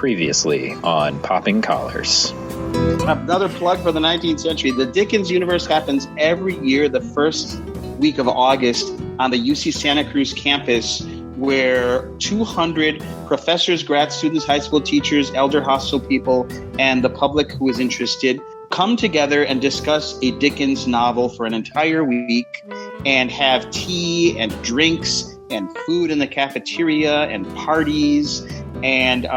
Previously on Popping Collars. Another plug for the 19th century. The Dickens universe happens every year, the first week of August, on the UC Santa Cruz campus, where 200 professors, grad students, high school teachers, elder hostel people, and the public who is interested come together and discuss a Dickens novel for an entire week and have tea and drinks and food in the cafeteria and parties. And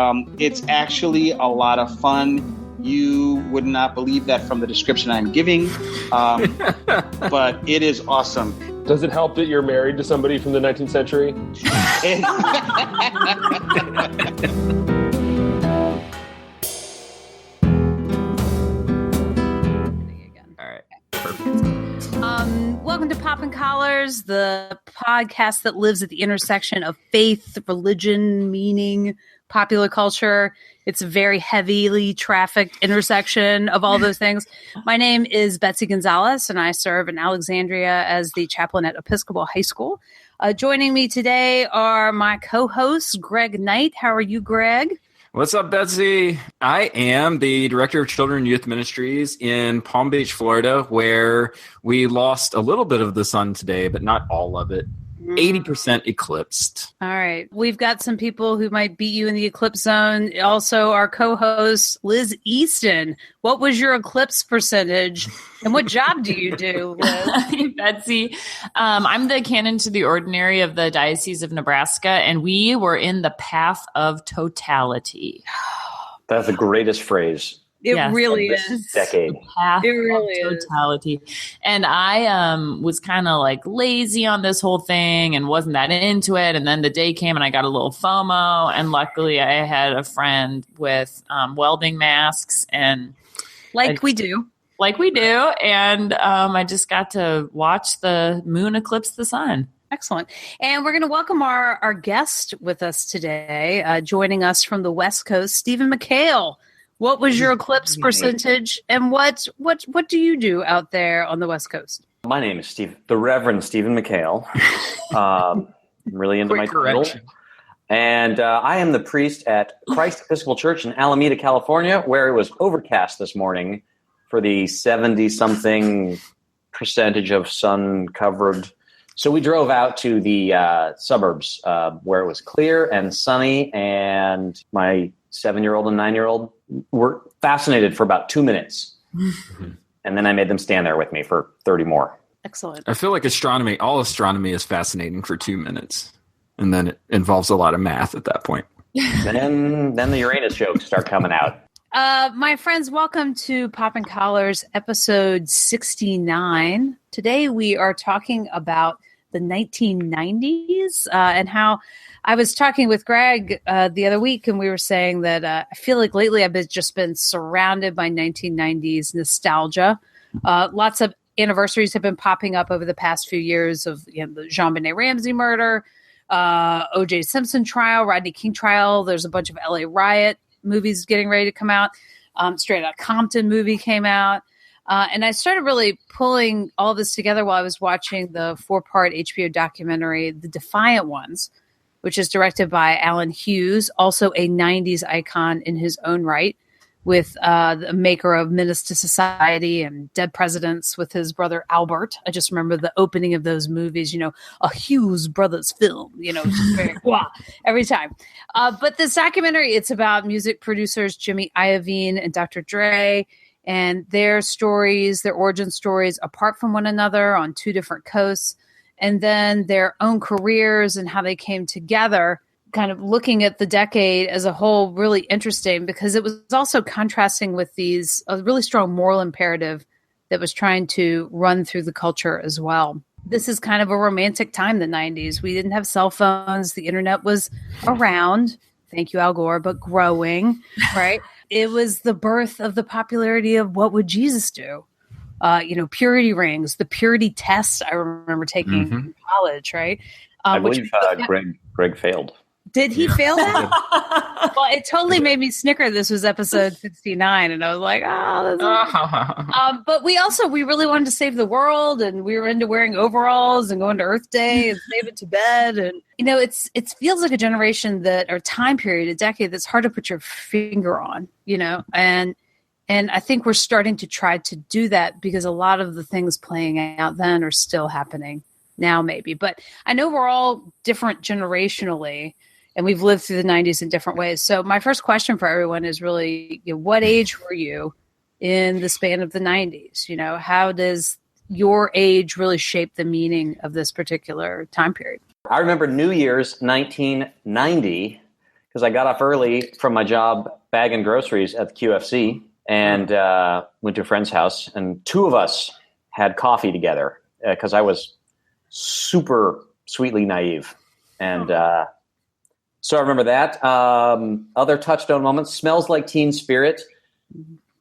it's actually a lot of fun. You would not believe that from the description I'm giving, but it is awesome. Does it help that you're married to somebody from the 19th century? All right, perfect. Welcome to Poppin' Collars, the podcast that lives at the intersection of faith, religion, meaning, popular culture. It's a very heavily trafficked intersection of all those things. My name is Betsy Gonzalez, and I serve in Alexandria as the chaplain at Episcopal High School. Joining me today are my co-hosts, Greg Knight. How are you, Greg? What's up, Betsy? I am the Director of Children and Youth Ministries in Palm Beach, Florida, where we lost a little bit of the sun today, but not all of it. 80% eclipsed. All right. We've got some people who might beat you in the eclipse zone. Also, our co-host, Liz Easton. What was your eclipse percentage? And what job do you do, Liz? Hey, Betsy. I'm the canon to the ordinary of the Diocese of Nebraska, and we were in the path of totality. That's the greatest phrase. It really is. Decade. It really is. Totality. And I was kind of like lazy on this whole thing and wasn't that into it. And then the day came and I got a little FOMO. And luckily I had a friend with welding masks and we do. And I just got to watch the moon eclipse the sun. Excellent. And we're going to welcome our guest with us today, joining us from the West Coast, Stephen McHale. What was your eclipse percentage, and what do you do out there on the West Coast? My name is the Reverend Stephen McHale. I'm really into my title. And I am the priest at Christ Episcopal Church in Alameda, California, where it was overcast this morning for the 70-something percentage of sun covered. So we drove out to the suburbs where it was clear and sunny, and my 7-year-old and 9-year-old were fascinated for about 2 minutes. And then I made them stand there with me for 30 more. Excellent. I feel like all astronomy is fascinating for 2 minutes. And then it involves a lot of math at that point. then the Uranus jokes start coming out. My friends, welcome to Poppin' Collars, episode 69. Today we are talking about the 1990s and how I was talking with Greg the other week, and we were saying that I feel like lately I've just been surrounded by 1990s nostalgia. Lots of anniversaries have been popping up over the past few years of the JonBenet Ramsey murder, O.J. Simpson trial, Rodney King trial. There's a bunch of L.A. riot movies getting ready to come out. Straight Outta Compton movie came out. And I started really pulling all this together while I was watching the 4-part HBO documentary, The Defiant Ones, which is directed by Alan Hughes, also a 90s icon in his own right, with the maker of Menace to Society and Dead Presidents with his brother Albert. I just remember the opening of those movies, a Hughes brothers film, just very wow, every time. But this documentary, it's about music producers Jimmy Iovine and Dr. Dre, and their stories, their origin stories apart from one another on two different coasts, and then their own careers and how they came together, kind of looking at the decade as a whole, really interesting because it was also contrasting with a really strong moral imperative that was trying to run through the culture as well. This is kind of a romantic time, the 90s. We didn't have cell phones. The internet was around. Thank you, Al Gore, but growing, right? It was the birth of the popularity of What Would Jesus Do? Purity rings, the purity test I remember taking in college, right? I believe Greg failed. Did he fail that? Well, it totally made me snicker. This was episode 69, and I was like, but we really wanted to save the world, and we were into wearing overalls and going to Earth Day and save it to bed. And, it feels like a generation or time period, a decade that's hard to put your finger on, and I think we're starting to try to do that because a lot of the things playing out then are still happening now, maybe. But I know we're all different generationally, and we've lived through the 90s in different ways. So my first question for everyone is really, what age were you in the span of the 90s? How does your age really shape the meaning of this particular time period? I remember New Year's 1990 because I got off early from my job bagging groceries at the QFC and went to a friend's house, and two of us had coffee together because I was super sweetly naive. And so I remember that. Other touchstone moments, Smells Like Teen Spirit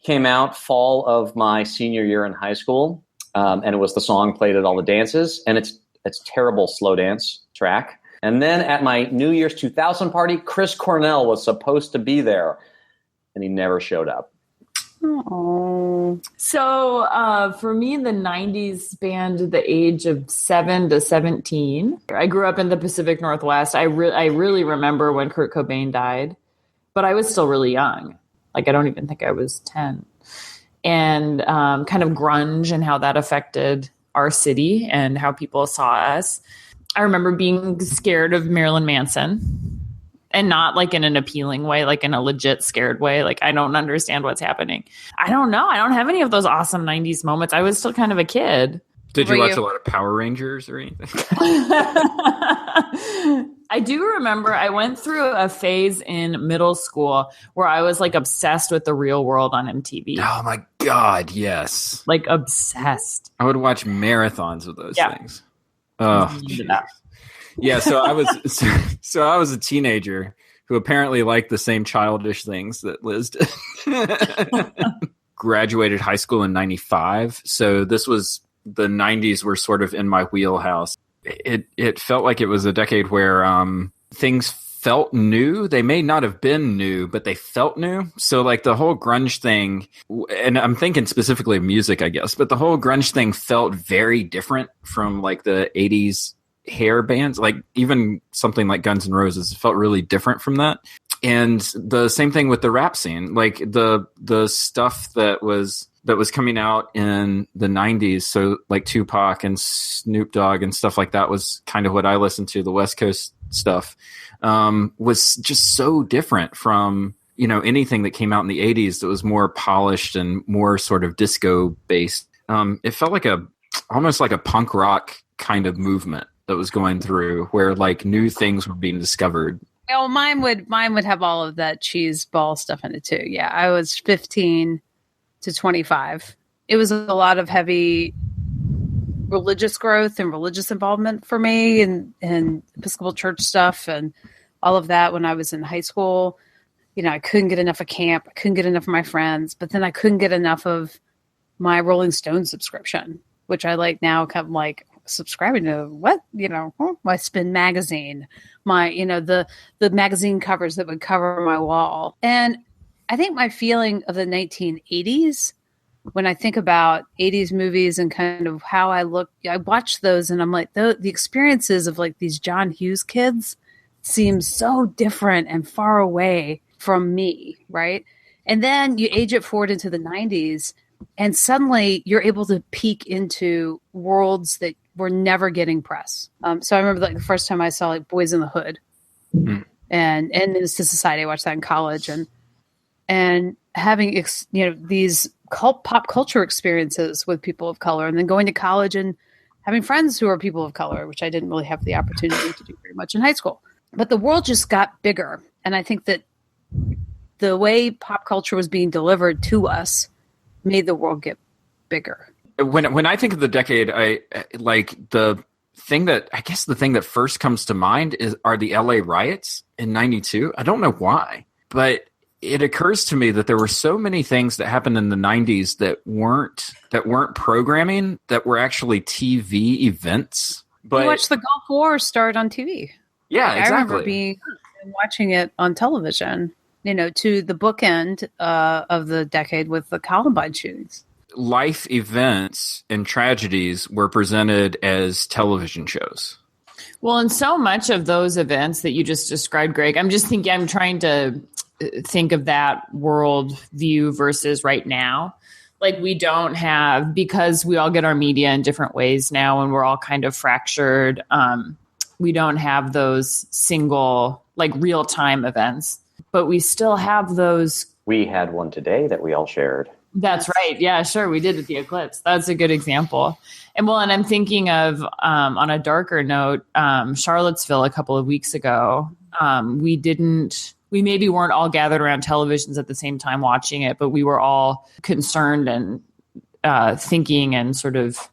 came out fall of my senior year in high school. And it was the song played at all the dances. And it's terrible slow dance track. And then at my New Year's 2000 party, Chris Cornell was supposed to be there. And he never showed up. Oh. So for me, the 90s spanned the age of 7 to 17. I grew up in the Pacific Northwest. I really remember when Kurt Cobain died, but I was still really young. Like, I don't even think I was 10. And kind of grunge and how that affected our city and how people saw us. I remember being scared of Marilyn Manson. And not like in an appealing way, like in a legit scared way. Like, I don't understand what's happening. I don't know. I don't have any of those awesome 90s moments. I was still kind of a kid. Did you watch a lot of Power Rangers or anything? I do remember I went through a phase in middle school where I was like obsessed with The Real World on MTV. Oh my God, yes. Like obsessed. I would watch marathons of those things. Oh, yeah, so I was a teenager who apparently liked the same childish things that Liz did. Graduated high school in 95, so this was the 90s were sort of in my wheelhouse. It felt like it was a decade where things felt new. They may not have been new, but they felt new. So like the whole grunge thing, and I'm thinking specifically of music, I guess, but the whole grunge thing felt very different from like the 80s hair bands, like even something like Guns N' Roses felt really different from that. And the same thing with the rap scene, like the stuff that was coming out in the 90s. So like Tupac and Snoop Dogg and stuff like that was kind of what I listened to. The West Coast stuff was just so different from, anything that came out in the 80s that was more polished and more sort of disco based. It felt like almost like a punk rock kind of movement that was going through where like new things were being discovered. Oh, mine would have all of that cheese ball stuff in it too. Yeah, I was 15 to 25. It was a lot of heavy religious growth and religious involvement for me and Episcopal church stuff and all of that when I was in high school. I couldn't get enough of camp. I couldn't get enough of my friends, but then I couldn't get enough of my Rolling Stone subscription, which I like now kind of like subscribing to my Spin magazine, my, the magazine covers that would cover my wall. And I think my feeling of the 1980s, when I think about 80s movies and kind of how I watch those and I'm like, the experiences of like these John Hughes kids seem so different and far away from me. Right. And then you age it forward into the 90s and suddenly you're able to peek into worlds that were never getting press. So I remember like the first time I saw like Boys in the Hood and Minister Society. I watched that in college and having, these pop culture experiences with people of color and then going to college and having friends who are people of color, which I didn't really have the opportunity to do very much in high school. But the world just got bigger. And I think that the way pop culture was being delivered to us made the world get bigger. When I think of the decade, I like the thing that first comes to mind are the LA riots in 92. I don't know why, but it occurs to me that there were so many things that happened in the 90s that weren't programming, that were actually TV events. But you watched the Gulf War start on TV. Yeah, exactly. I remember being and watching it on television, to the bookend of the decade with the Columbine shootings. Life events and tragedies were presented as television shows. Well, and so much of those events that you just described, Greg, I'm trying to think of that world view versus right now. Like we don't have, because we all get our media in different ways now and we're all kind of fractured. We don't have those single, like real-time events, but we still have those. We had one today that we all shared. That's right. Yeah, sure. We did at the eclipse. That's a good example. And I'm thinking of, on a darker note, Charlottesville a couple of weeks ago. We maybe weren't all gathered around televisions at the same time watching it, but we were all concerned and thinking and sort of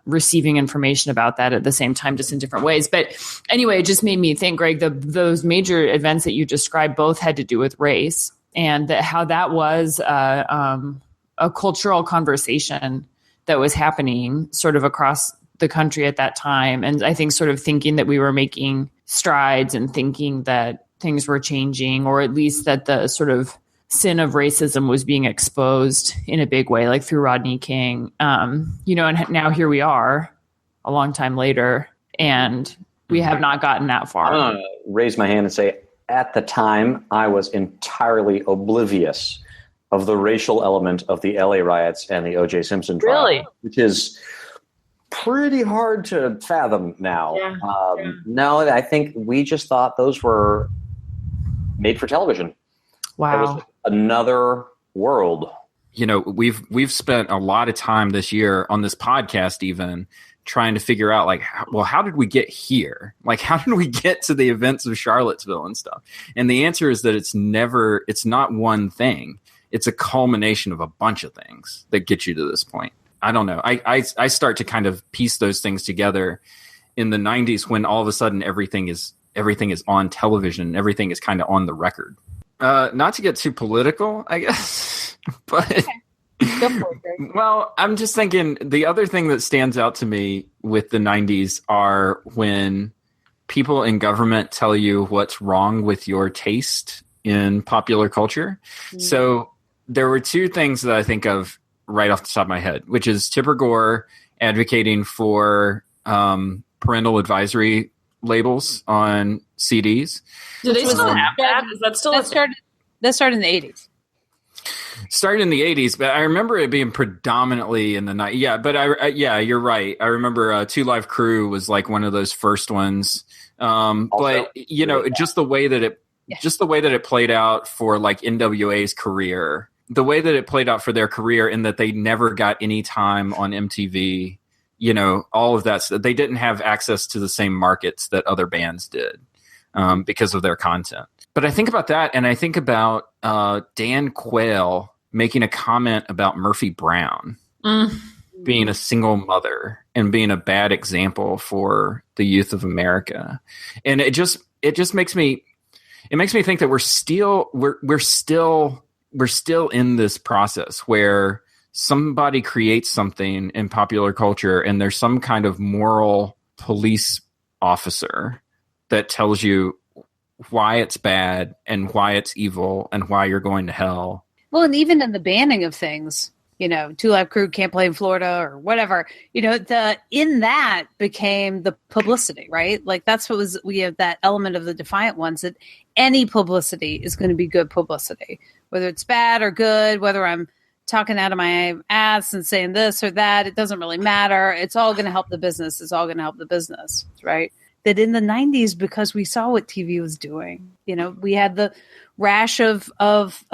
receiving information about that at the same time, just in different ways. But anyway, it just made me think, Greg, those major events that you described both had to do with race, and how that was a cultural conversation that was happening sort of across the country at that time. And I think sort of thinking that we were making strides and thinking that things were changing, or at least that the sort of sin of racism was being exposed in a big way, like through Rodney King. And now here we are a long time later, and we have not gotten that far. I'm going to raise my hand and say, at the time, I was entirely oblivious of the racial element of the LA riots and the O.J. Simpson trial, Really? Which is pretty hard to fathom now. Yeah. No, I think we just thought those were made for television. Wow. It was another world. We've spent a lot of time this year on this podcast even trying to figure out how did we get here? Like, how did we get to the events of Charlottesville and stuff? And the answer is that it's not one thing. It's a culmination of a bunch of things that get you to this point. I don't know. I start to kind of piece those things together in the 90s when all of a sudden everything is on television. Everything is kind of on the record. Not to get too political, I guess, but well, I'm just thinking the other thing that stands out to me with the 90s are when people in government tell you what's wrong with your taste in popular culture. Mm-hmm. So there were two things that I think of right off the top of my head, which is Tipper Gore advocating for parental advisory labels on CDs. Do they still have that? Is that still that started in the 80s? Started in the 80s, but I remember it being predominantly in the night. Yeah, but you're right. I remember Two Live Crew was like one of those first ones. But just the way that it played out for like NWA's career, the way that it played out for their career, in that they never got any time on MTV. All of that. They didn't have access to the same markets that other bands did because of their content. But I think about that, and I think about Dan Quayle making a comment about Murphy Brown being a single mother and being a bad example for the youth of America. And it just makes me think that we're still in this process where somebody creates something in popular culture and there's some kind of moral police officer that tells you why it's bad and why it's evil and why you're going to hell. Well, and even in the banning of things, Two Live Crew can't play in Florida or whatever, in that became the publicity, right? Like that's what we have that element of the defiant ones, that any publicity is going to be good publicity, whether it's bad or good, whether I'm talking out of my ass and saying this or that, it doesn't really matter. It's all going to help the business. It's all going to help the business, right? That in the 90s, because we saw what TV was doing, we had the rash of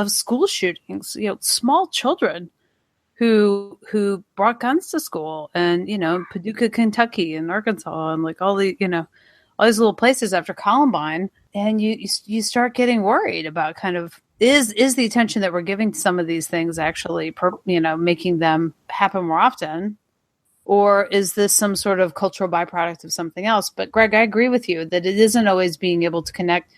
school shootings, small children who brought guns to school, and, Paducah, Kentucky and Arkansas and like all these little places after Columbine. And you start getting worried about kind of, is the attention that we're giving to some of these things actually, making them happen more often? Or is this some sort of cultural byproduct of something else? But Greg, I agree with you that it isn't always being able to connect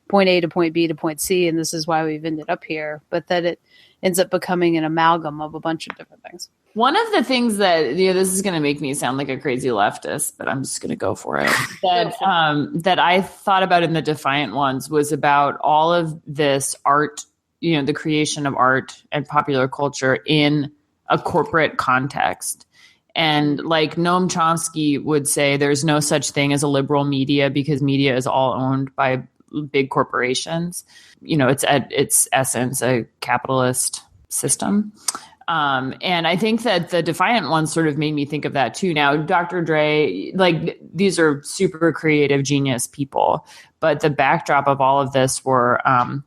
point A to point B to point C, and this is why we've ended up here, but that it ends up becoming an amalgam of a bunch of different things. One of the things that, this is going to make me sound like a crazy leftist, but I'm just going to go for it. That I thought about in the Defiant Ones was about all of this art, the creation of art and popular culture in a corporate context. And like Noam Chomsky would say, there's no such thing as a liberal media because media is all owned by big corporations. It's at its essence a capitalist system. And I think that the Defiant Ones sort of made me think of that too. Now, Dr. Dre, like these are super creative, genius people, but the backdrop of all of this were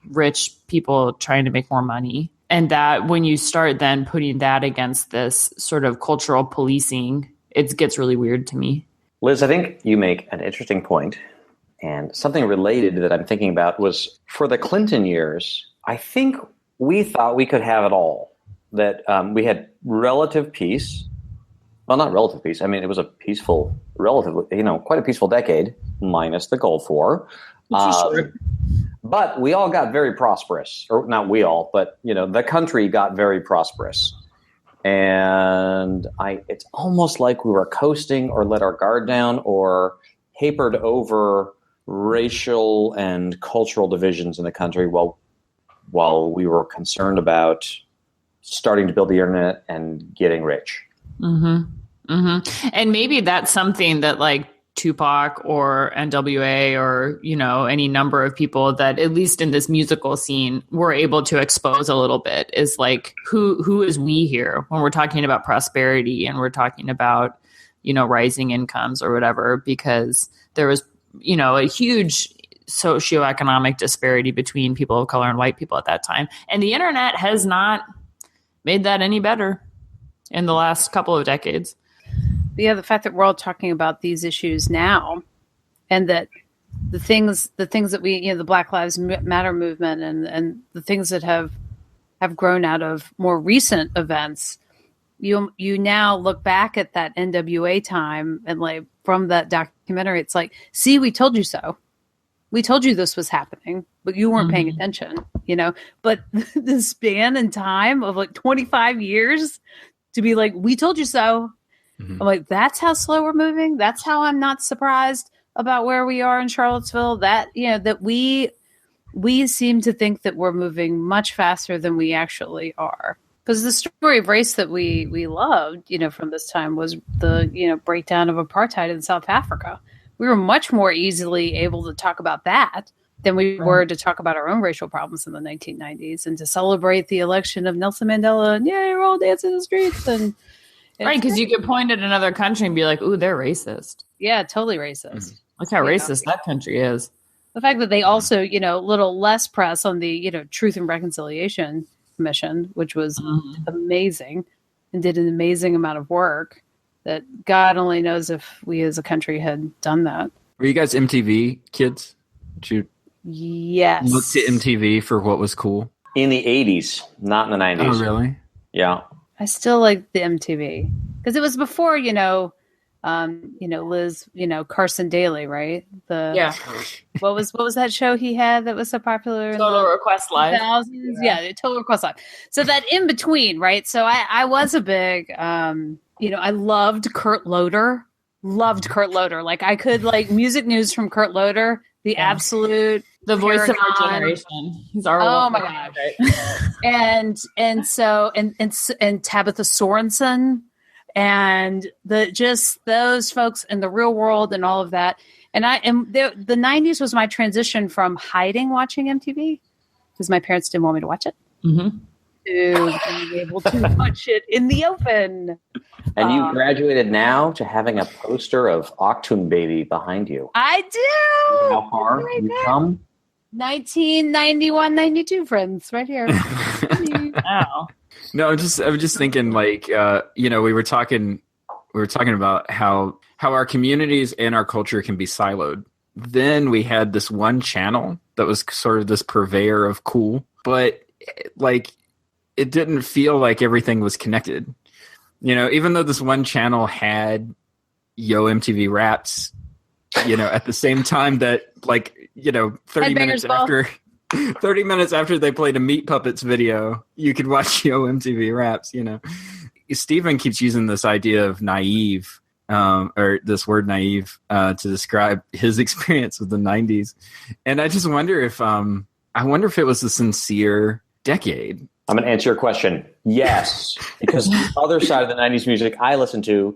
rich people trying to make more money. And that when you start then putting that against this sort of cultural policing, it gets really weird to me. Liz, I think you make an interesting point. And something related that I'm thinking about was for the Clinton years, I think we thought we could have it all. That we had relative peace. Well, not relative peace. I mean, it was a peaceful, relatively, quite a peaceful decade, minus the Gulf War. But we all got very prosperous. Or not we all, but, the country got very prosperous. And it's almost like we were coasting or let our guard down or papered over racial and cultural divisions in the country while we were concerned about starting to build the internet and getting rich. Mm-hmm. Mm-hmm. And maybe that's something that like Tupac or NWA or, any number of people that at least in this musical scene were able to expose a little bit is like, who is we here when we're talking about prosperity and we're talking about, rising incomes or whatever, because there was, a huge socioeconomic disparity between people of color and white people at that time. And the internet has not made that any better in the last couple of decades. Yeah, the fact that we're all talking about these issues now, and that the things that we, the Black Lives Matter movement and the things that have grown out of more recent events, you now look back at that NWA time and like from that documentary, it's like, see, we told you so. We told you this was happening, but you weren't paying attention, But the span in time of like 25 years to be like, we told you so. Mm-hmm. I'm like, that's how slow we're moving. That's how I'm not surprised about where we are in Charlottesville. That, that we seem to think that we're moving much faster than we actually are. Because the story of race that we loved, from this time was the, breakdown of apartheid in South Africa. We were much more easily able to talk about that than we were to talk about our own racial problems in the 1990s and to celebrate the election of Nelson Mandela. And we're all dancing in the streets. And right, because you could point at another country and be like, ooh, they're racist. Yeah, totally racist. Look how racist that country is. The fact that they also, little less press on the, Truth and Reconciliation Commission, which was amazing and did an amazing amount of work. That God only knows if we as a country had done that. Were you guys MTV kids? Did you Yes. look to MTV for what was cool? In the 80s, not in the 90s. Oh, really? Yeah. I still like the MTV because it was before, Liz, Carson Daly, right? What was that show he had that was so popular? Total Request Live. Yeah, Total Request Live. So that in between, right? So I was a big, I loved Kurt Loder. Like I could music news from Kurt Loder, the absolute the voice of our generation. He's our oh my god. Right? and Tabitha Sorensen and those folks in the real world and all of that. And the 90s was my transition from hiding watching MTV because my parents didn't want me to watch it. Mm-hmm. To being able to watch it in the open. And you graduated now to having a poster of Octoon Baby behind you. I do. How far you come? 1991, 92, friends, right here. Wow. No, I'm just thinking we were talking about how our communities and our culture can be siloed. Then we had this one channel that was sort of this purveyor of cool, but it didn't feel like everything was connected. Even though this one channel had Yo MTV Raps, at the same time that 30 minutes after they played a Meat Puppets video, you could watch Yo MTV Raps, Stephen keeps using this idea of naive, or this word naive, to describe his experience with the 90s. And I just wonder if it was a sincere decade. I'm going to answer your question. Yes, because the other side of the 90s music I listened to,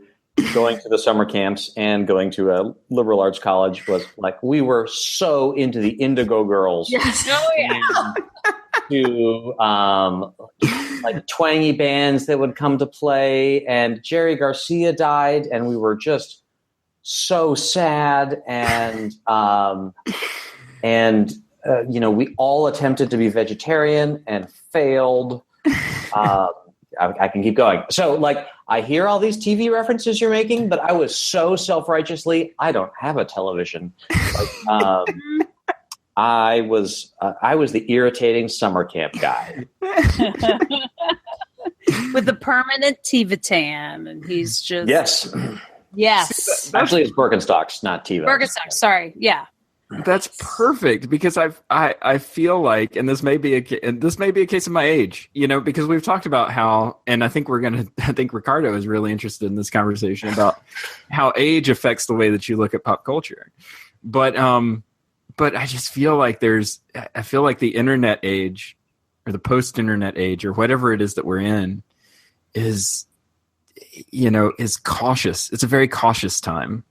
going to the summer camps and going to a liberal arts college, was like, we were so into the Indigo Girls. Yes. Oh, yeah. To like twangy bands that would come to play, and Jerry Garcia died, and we were just so sad, and we all attempted to be vegetarian and failed. I can keep going. So, like, I hear all these TV references you're making, but I was so self-righteously, I don't have a television. Like, I was the irritating summer camp guy with the permanent Tivatan, and he's just yes. Actually, it's Birkenstocks, not Tiva. Birkenstocks. Sorry, yeah. That's perfect, because I feel like, and this may be a case of my age, because we've talked about how, and I think Ricardo is really interested in this conversation about how age affects the way that you look at pop culture, but I just feel like the internet age, or the post-internet age, or whatever it is that we're in, is cautious. It's a very cautious time.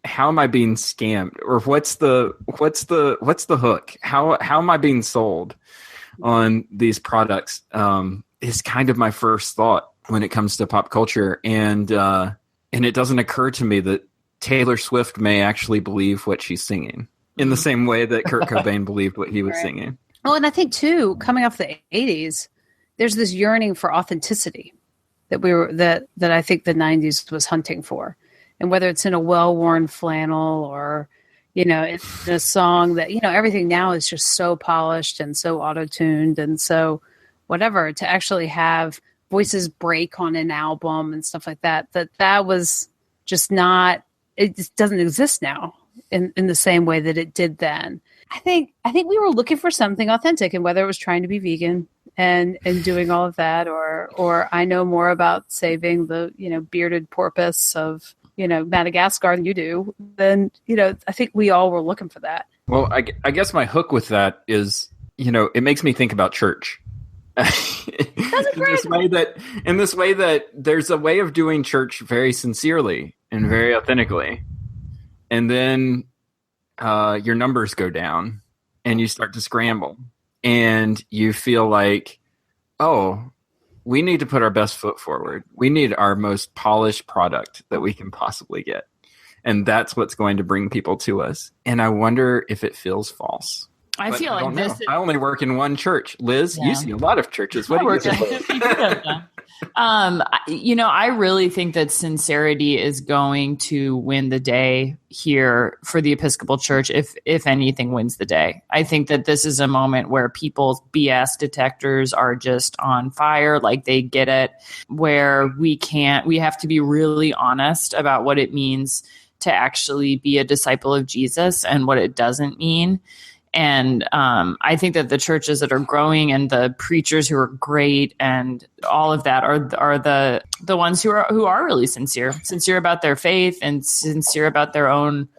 How am I being scammed, or what's the hook? How am I being sold on these products? Is kind of my first thought when it comes to pop culture, and it doesn't occur to me that Taylor Swift may actually believe what she's singing in the same way that Kurt Cobain believed what he was singing. Well, and I think too, coming off the 80s, there's this yearning for authenticity that I think the 90s was hunting for. And whether it's in a well-worn flannel or, in a song that, everything now is just so polished and so auto-tuned and so whatever, to actually have voices break on an album and stuff like that was just not, it just doesn't exist now in the same way that it did then. I think we were looking for something authentic, and whether it was trying to be vegan and doing all of that, or I know more about saving the, bearded porpoise of, Madagascar than you do, then, I think we all were looking for that. Well, I guess my hook with that is, it makes me think about church. in this way that there's a way of doing church very sincerely and very authentically. And then your numbers go down and you start to scramble, and you feel like, oh, we need to put our best foot forward. We need our most polished product that we can possibly get. And that's what's going to bring people to us. And I wonder if it feels false. I feel like this. I only work in one church. Liz, you see a lot of churches. What do you think? I really think that sincerity is going to win the day here for the Episcopal Church, if anything wins the day. I think that this is a moment where people's BS detectors are just on fire, like they get it, where we have to be really honest about what it means to actually be a disciple of Jesus and what it doesn't mean. And I think that the churches that are growing and the preachers who are great and all of that are the ones who are really sincere about their faith and sincere about their own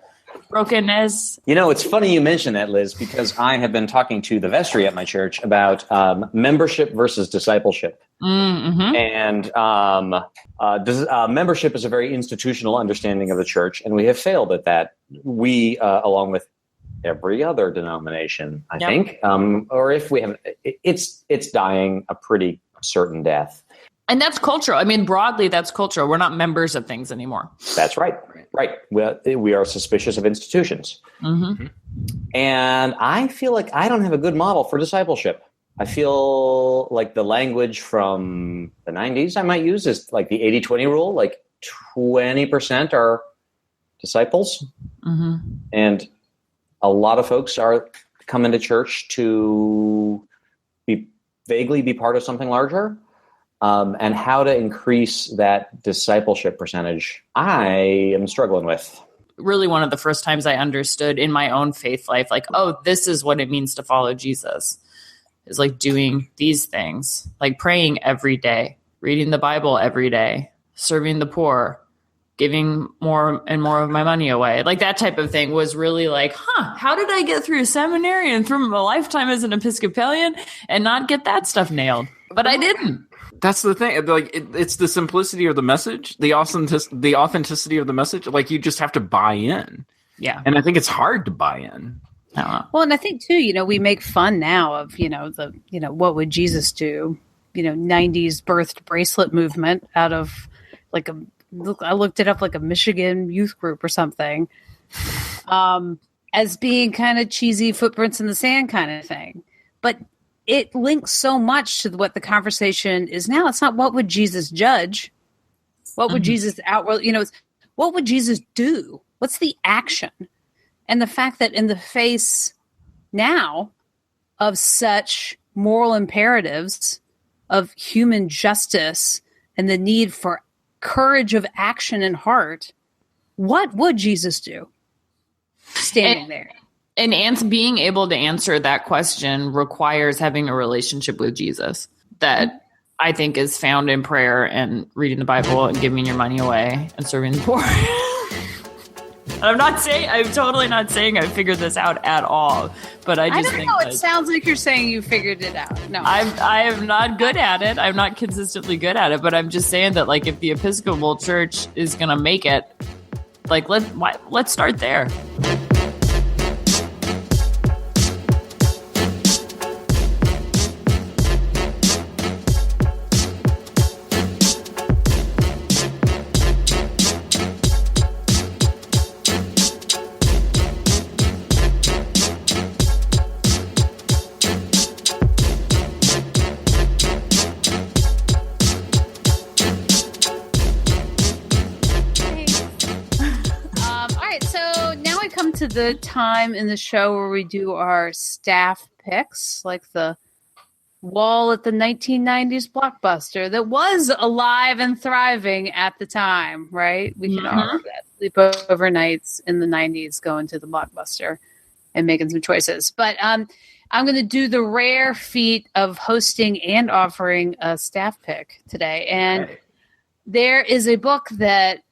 brokenness. It's funny you mention that, Liz, because I have been talking to the vestry at my church about membership versus discipleship. Mm-hmm. And membership is a very institutional understanding of the church, and we have failed at that. We, along with every other denomination, I think, or if we haven't, it's dying a pretty certain death. And that's cultural. I mean, broadly, that's cultural. We're not members of things anymore. That's right. Right. We are suspicious of institutions. Mm-hmm. And I feel like I don't have a good model for discipleship. I feel like the language from the 90s I might use is like the 80-20 rule, like 20% are disciples. Mm-hmm. And a lot of folks are coming to church to vaguely be part of something larger. And how to increase that discipleship percentage, I am struggling with. Really, one of the first times I understood in my own faith life, like, oh, this is what it means to follow Jesus, is like doing these things, like praying every day, reading the Bible every day, serving the poor, giving more and more of my money away. Like that type of thing was really like, how did I get through seminary and through a lifetime as an Episcopalian and not get that stuff nailed? But I didn't. That's the thing. Like it's the simplicity of the message, the authenticity of the message. Like you just have to buy in. Yeah. And I think it's hard to buy in. Well, and I think too, we make fun now of, what would Jesus do? 90s birthed bracelet movement out of like I looked it up, like a Michigan youth group or something, as being kind of cheesy footprints in the sand kind of thing. But it links so much to what the conversation is now. It's not what would Jesus judge? What would Jesus it's what would Jesus do? What's the action? And the fact that in the face now of such moral imperatives of human justice and the need for courage of action and heart, what would Jesus do standing there? And being able to answer that question requires having a relationship with Jesus that I think is found in prayer and reading the Bible and giving your money away and serving the poor. I'm totally not saying I figured this out at all, but I just think it sounds like you're saying you figured it out. No, I am not good at it. I'm not consistently good at it, but I'm just saying that like if the Episcopal Church is going to make it, like let's start there. To the time in the show where we do our staff picks, like the wall at the 1990s Blockbuster that was alive and thriving at the time, right? We can all that sleepover nights in the 90s going to the Blockbuster and making some choices. But I'm going to do the rare feat of hosting and offering a staff pick today. And there is a book that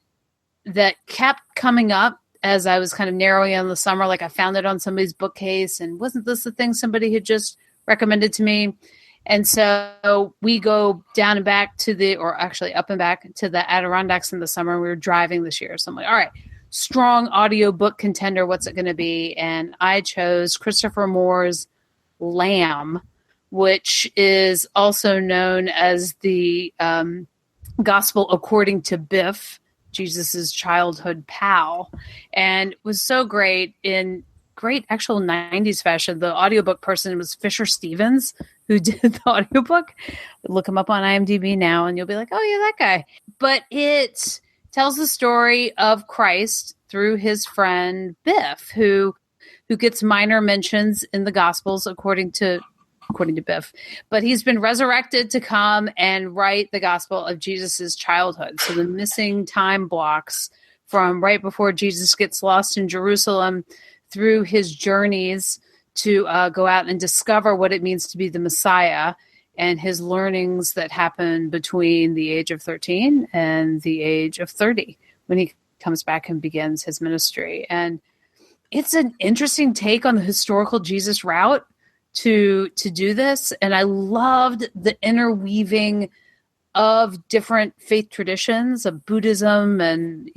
kept coming up as I was kind of narrowing on the summer. Like I found it on somebody's bookcase, and wasn't this the thing somebody had just recommended to me? And so we go down and back up and back to the Adirondacks in the summer. We were driving this year. So I'm like, all right, strong audiobook contender. What's it going to be? And I chose Christopher Moore's Lamb, which is also known as the Gospel According to Biff, Jesus's childhood pal, and was so great in great actual 90s fashion. The audiobook person was Fisher Stevens, who did the audiobook. Look him up on IMDb now and you'll be like, oh yeah, that guy. But it tells the story of Christ through his friend Biff, who gets minor mentions in the Gospels according to Biff, but he's been resurrected to come and write the gospel of Jesus's childhood. So the missing time blocks from right before Jesus gets lost in Jerusalem through his journeys to go out and discover what it means to be the Messiah, and his learnings that happen between the age of 13 and the age of 30 when he comes back and begins his ministry. And it's an interesting take on the historical Jesus route to do this, and I loved the interweaving of different faith traditions of Buddhism and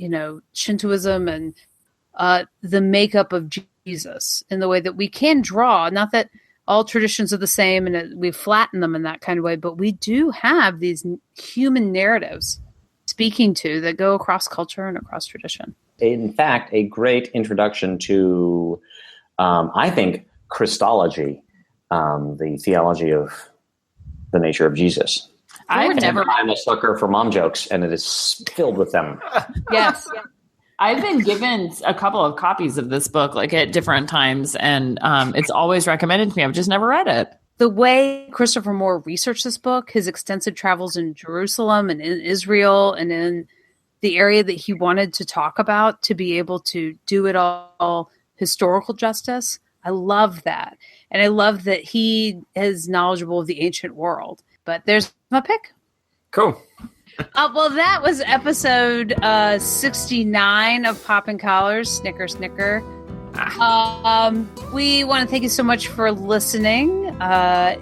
Shintoism and the makeup of Jesus in the way that we can draw. Not that all traditions are the same and we flatten them in that kind of way, but we do have these human narratives speaking to that go across culture and across tradition. In fact, a great introduction to, I think, Christology. The theology of the nature of Jesus. I'm a sucker for mom jokes, and it is filled with them. Yes. I've been given a couple of copies of this book, like at different times, and it's always recommended to me. I've just never read it. The way Christopher Moore researched this book, his extensive travels in Jerusalem and in Israel and in the area that he wanted to talk about to be able to do it all historical justice, I love that. And I love that he is knowledgeable of the ancient world. But there's my pick. Cool. Well, that was episode 69 of Poppin' Collars. Snicker, snicker. We want to thank you so much for listening.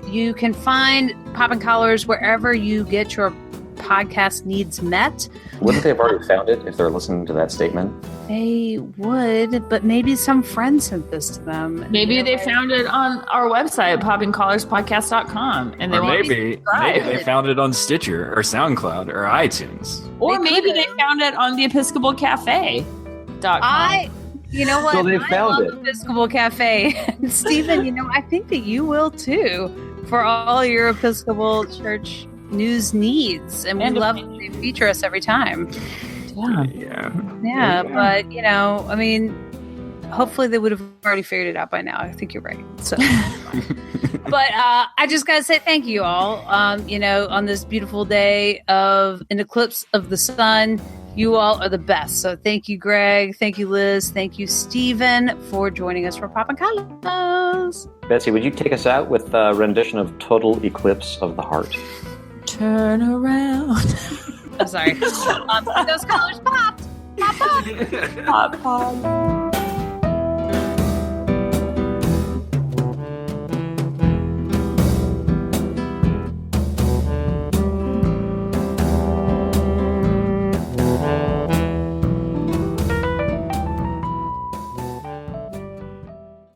You can find Poppin' Collars wherever you get your podcast needs met. Wouldn't they have already found it if they're listening to that statement? They would, but maybe some friend sent this to them. Maybe they found it on our website, poppingcollarspodcast.com. And they maybe they found it on Stitcher or SoundCloud or iTunes. Or maybe they found it on the episcopalcafe.com. You know what? So they found it. Episcopal Cafe. Stephen, I think that you will too for all your Episcopal Church news needs. And we love that they feature us every time. Yeah. But, hopefully they would have already figured it out by now. I think you're right. So, but I just got to say thank you all. On this beautiful day of an eclipse of the sun. You all are the best. So thank you, Greg. Thank you, Liz. Thank you, Stephen, for joining us for Poppin' Collars. Betsy, would you take us out with a rendition of Total Eclipse of the Heart? Turn around. I'm sorry. Those colors popped. Pop, pop. Pop, pop.